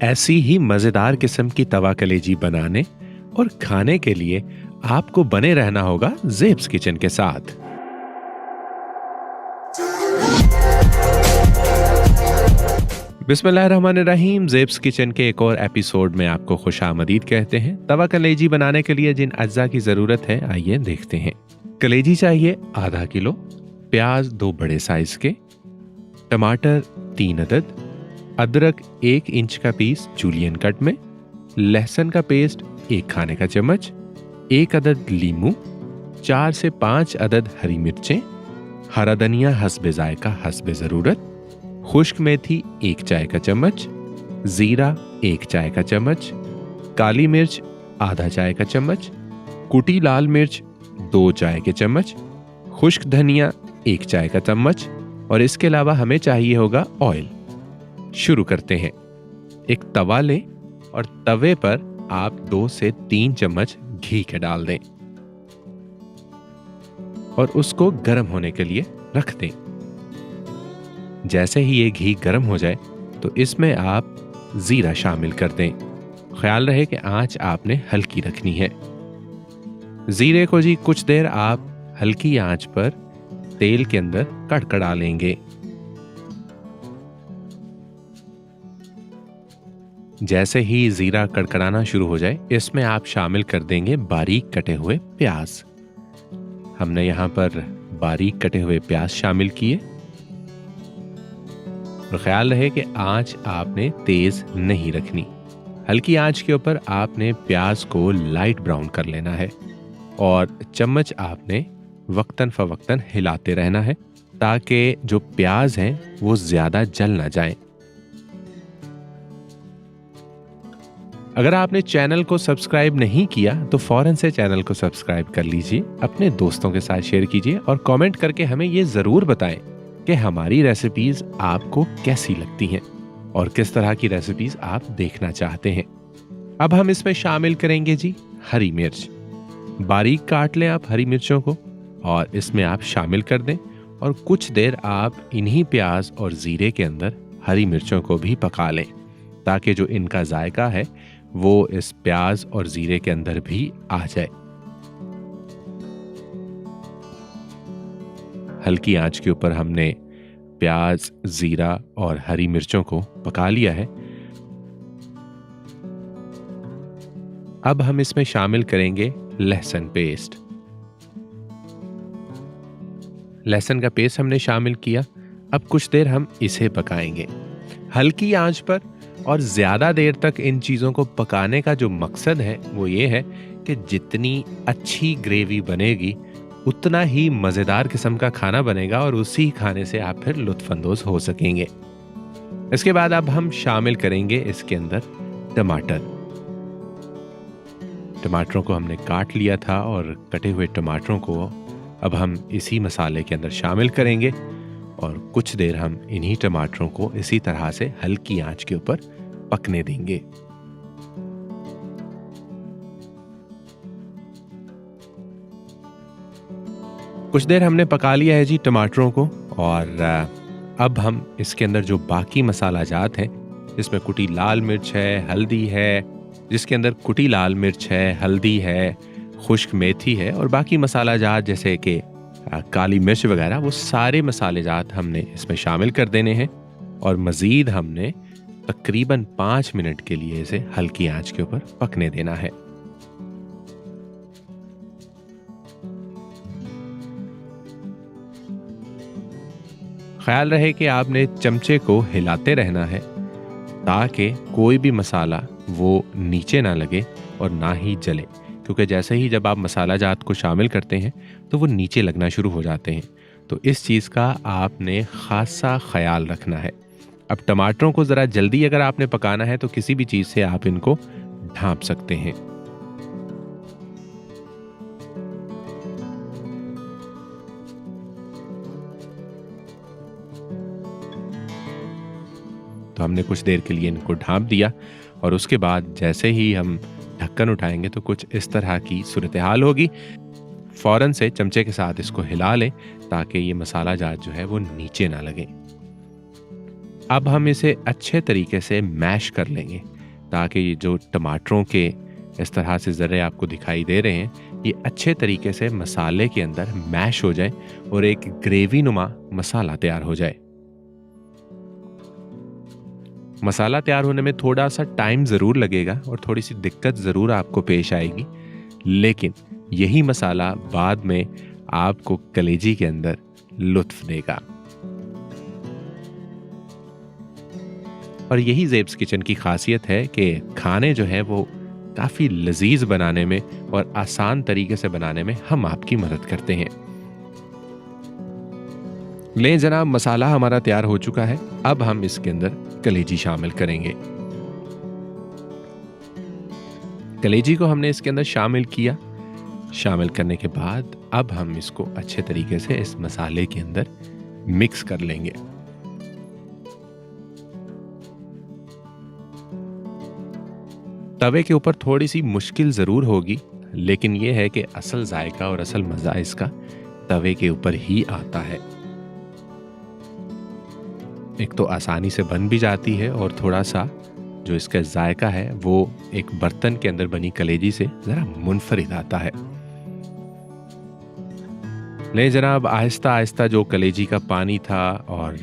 ऐसी ही मजेदार किस्म की तवा कलेजी बनाने और खाने के लिए आपको बने रहना होगा जेब्स किचन के साथ। बिस्मिल्लाहिर्रहमानिर्रहीम। जेब्स किचन के एक और एपिसोड में आपको खुशामदीद कहते हैं। तवा कलेजी बनाने के लिए जिन अज्जा की जरूरत है आइए देखते हैं। कलेजी चाहिए आधा किलो, प्याज 2 बड़े साइज के, टमाटर 3 अदद, अदरक 1 इंच का पीस जूलियन कट में, लहसुन का पेस्ट 1 खाने का चम्मच, 1 अदद लीमू, 4 से 5 अदद हरी मिर्चें, हरा धनिया हस्बे जायका हस्बे जरूरत, खुश्क मेथी 1 चाय का चम्मच, जीरा 1 चाय का चम्मच, काली मिर्च आधा चाय का चम्मच, कुटी लाल मिर्च 2 चाय के चम्मच, खुश्क धनिया 1 चाय का चम्मच और इसके अलावा हमें चाहिए होगा ऑयल। शुरू करते हैं। एक तवा लें और तवे पर आप 2 से 3 चम्मच घी के डाल दें और उसको गर्म होने के लिए रख दें। जैसे ही ये घी गर्म हो जाए तो इसमें आप जीरा शामिल कर दें। ख्याल रहे कि आंच आपने हल्की रखनी है। जीरे को जी कुछ देर आप हल्की आंच पर तेल के अंदर कड़कड़ा लेंगे। जैसे ही जीरा कड़कड़ाना शुरू हो जाए इसमें आप शामिल कर देंगे बारीक कटे हुए प्याज। हमने यहां पर बारीक कटे हुए प्याज शामिल किए और ख्याल रहे कि आंच आपने तेज नहीं रखनी। हल्की आंच के ऊपर आपने प्याज को लाइट ब्राउन कर लेना है और चम्मच आपने वक्तन फवक्तन हिलाते रहना है ताकि जो प्याज हैं वो ज्यादा जल ना जाएं। अगर आपने चैनल को सब्सक्राइब नहीं किया तो फौरन से चैनल को सब्सक्राइब कर लीजिए, अपने दोस्तों के साथ शेयर कीजिए और कमेंट करके हमें ये जरूर बताएं कि हमारी रेसिपीज आपको कैसी लगती हैं और किस तरह की रेसिपीज आप देखना चाहते हैं। अब हम इसमें शामिल करेंगे जी हरी मिर्च। बारीक काट लें आप हरी मिर्चों को और इसमें आप शामिल कर दें और कुछ देर आप इन्हीं प्याज और जीरे के अंदर हरी मिर्चों को भी पका लें ताकि जो इनका जायका है वो इस प्याज और जीरे के अंदर भी आ जाए। हल्की आंच के ऊपर हमने प्याज, जीरा और हरी मिर्चों को पका लिया है। अब हम इसमें शामिल करेंगे लहसुन पेस्ट। लहसुन का पेस्ट हमने शामिल किया। अब कुछ देर हम इसे पकाएंगे हल्की आंच पर और ज्यादा देर तक। इन चीजों को पकाने का जो मकसद है वो ये है कि जितनी अच्छी ग्रेवी बनेगी उतना ही मजेदार किस्म का खाना बनेगा और उसी खाने से आप फिर लुत्फानंदोज हो सकेंगे। इसके बाद अब हम शामिल करेंगे इसके अंदर टमाटर। टमाटरों को हमने काट लिया था और कटे हुए टमाटरों को अब हम इसी मसाले के अंदर शामिल करेंगे और कुछ देर हम इन्हीं टमाटरों को इसी तरह से हल्की आंच के ऊपर पकने देंगे। कुछ देर हमने पका लिया है जी टमाटरों को और अब हम इसके अंदर जो बाकी मसाला जात हैं जिसमें कुटी लाल मिर्च है, हल्दी है, जिसके अंदर कुटी लाल मिर्च है, हल्दी है, खुश्क मेथी है और बाकी मसाला जात जैसे कि काली मिर्च वगैरह, वो सारे मसाले जात हमने इसमें शामिल कर देने हैं और मज़ीद हमने तकरीबन 5 मिनट के लिए इसे हल्की आंच के ऊपर पकने देना है। ख्याल रहे कि आपने चमचे को हिलाते रहना है ताकि कोई भी मसाला वो नीचे ना लगे और ना ही जले, क्योंकि जैसे ही जब आप मसाला जात को शामिल करते हैं तो वो नीचे लगना शुरू हो जाते हैं। तो इस चीज़ का आपने खासा ख्याल रखना है। अब टमाटरों को ज़रा जल्दी अगर आपने पकाना है तो किसी भी चीज़ से आप इनको ढाँप सकते हैं। तो हमने कुछ देर के लिए इनको ढाँप दिया और उसके बाद जैसे ही हम ढक्कन उठाएंगे तो कुछ इस तरह की सूरत हाल होगी। फौरन से चमचे के साथ इसको हिला लें ताकि ये मसाला जात जो है वो नीचे ना लगे। अब हम इसे अच्छे तरीके से मैश कर लेंगे ताकि ये जो टमाटरों के इस तरह से ज़र्रे आपको दिखाई दे रहे हैं ये अच्छे तरीके से मसाले के अंदर मैश हो जाए और एक ग्रेवी नुमा मसाला तैयार हो जाए। मसाला तैयार होने में थोड़ा सा टाइम ज़रूर लगेगा और थोड़ी सी दिक्कत ज़रूर आपको पेश आएगी, लेकिन यही मसाला बाद में आपको कलेजी के अंदर लुत्फ देगा। और यही ज़ेब्स किचन की खासियत है कि खाने जो है वो काफ़ी लजीज बनाने में और आसान तरीके से बनाने में हम आपकी मदद करते हैं। ले जनाब, मसाला हमारा तैयार हो चुका है। अब हम इसके अंदर कलेजी शामिल करेंगे। कलेजी को हमने इसके अंदर शामिल किया। शामिल करने के बाद अब हम इसको अच्छे तरीके से इस मसाले के अंदर मिक्स कर लेंगे। तवे के ऊपर थोड़ी सी मुश्किल ज़रूर होगी, लेकिन यह है कि असल जायका और असल मज़ा इसका तवे के ऊपर ही आता है। एक तो आसानी से बन भी जाती है और थोड़ा सा जो इसका जायका है वो एक बर्तन के अंदर बनी कलेजी से ज़रा मुनफरिद आता है। ले जनाब, आहिस्ता आहिस्ता जो कलेजी का पानी था और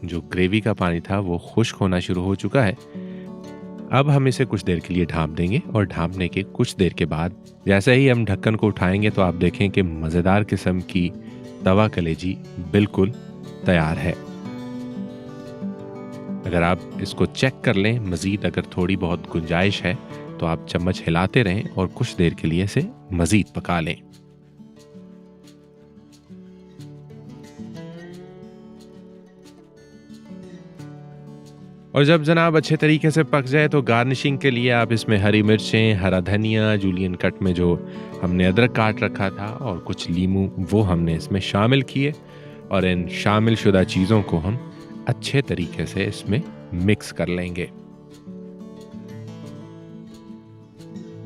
जो ग्रेवी का पानी था वो खुश्क होना शुरू हो चुका है। अब हम इसे कुछ देर के लिए ढाँप देंगे और ढाँपने के कुछ देर के बाद जैसे ही हम ढक्कन को उठाएंगे तो आप देखें कि मज़ेदार किस्म की तवा कलेजी बिल्कुल तैयार है। अगर आप इसको चेक कर लें, मज़ीद अगर थोड़ी बहुत गुंजाइश है तो आप चम्मच हिलाते रहें और कुछ देर के लिए इसे मज़ीद पका लें। और जब जनाब अच्छे तरीके से पक जाए तो गार्निशिंग के लिए आप इसमें हरी मिर्चें, हरा धनिया, जूलियन कट में जो हमने अदरक काट रखा था और कुछ लीमू वो हमने इसमें शामिल किए और इन शामिल शुदा चीज़ों को हम अच्छे तरीके से इसमें मिक्स कर लेंगे।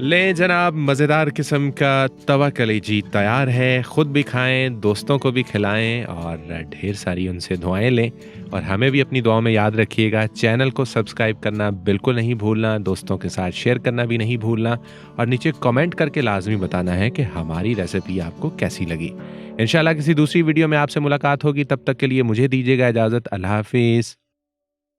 ले जनाब, मज़ेदार किस्म का तवा कलेजी तैयार है। ख़ुद भी खाएं, दोस्तों को भी खिलाएं और ढेर सारी उनसे दुआएं लें। और हमें भी अपनी दुआओं में याद रखिएगा। चैनल को सब्सक्राइब करना बिल्कुल नहीं भूलना, दोस्तों के साथ शेयर करना भी नहीं भूलना और नीचे कमेंट करके लाजमी बताना है कि हमारी रेसिपी आपको कैसी लगी। इंशाल्लाह किसी दूसरी वीडियो में आपसे मुलाकात होगी। तब तक के लिए मुझे दीजिएगा इजाज़त। अल्लाह हाफिज़।